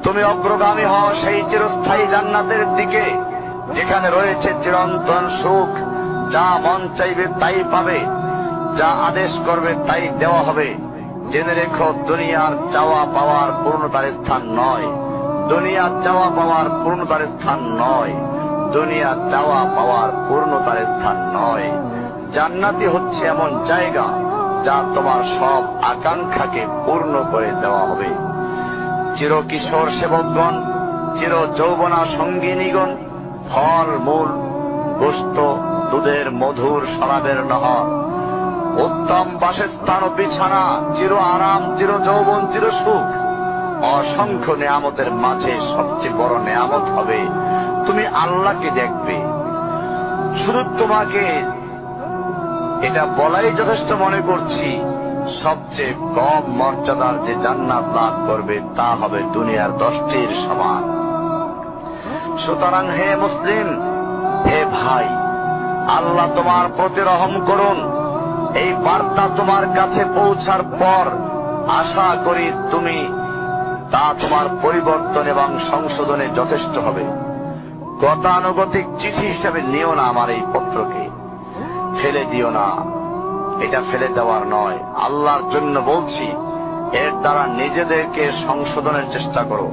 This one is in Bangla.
তুমি অগ্রগামী হও সেই চিরস্থায়ী জান্নাতের দিকে, যেখানে রয়েছে চিরন্তন সুখ। যা মন চাইবে তাই পাবে, যা আদেশ করবে তাই দেওয়া হবে। জেনে রেখো, দুনিয়ার চাওয়া পাওয়ার পূর্ণতার স্থান নয়, দুনিয়ার চাওয়া পাওয়ার পূর্ণতার স্থান নয়, দুনিয়ার চাওয়া পাওয়ার পূর্ণতার স্থান নয়। জান্নাতি হচ্ছে এমন জায়গা যা তোমার সব আকাঙ্ক্ষাকে পূর্ণ করে দেওয়া হবে। চির কিশোর সেবকগণ, চির যৌবনা সঙ্গিনীগণ, ফল মূল, গোস্ত, দুধের মধুর শরাবের নহর, উত্তম বাসস্থান ও বিছানা, চির আরাম, চির যৌবন, চির সুখ, অসংখ্য নেয়ামতের মাঝে সবচেয়ে বড় নেয়ামত হবে তুমি আল্লাহকে দেখবে। শুধু তোমাকে এটা বলাই যথেষ্ট মনে করছি, সবচেয়ে কম মর্যাদার যে জান্নাত লাভ করবে তা হবে দুনিয়ার 10টির সমান। সুতরাং হে মুসলিম, হে ভাই, আল্লাহ তোমার প্রতি রহম করুন। এই বার্তা তোমার কাছে পৌঁছার পর আশা করি তুমি তা তোমার পরিবর্তন এবং সংশোধনে যথেষ্ট হবে। গতানুগতিক চিঠি হিসেবে নিও না আমার এই পত্রকে, ফেলে দিও না। এটা ফেলে দেওয়ার নয়, আল্লাহর জন্য বলছি, এর দ্বারা নিজেদেরকে সংশোধনের চেষ্টা করো।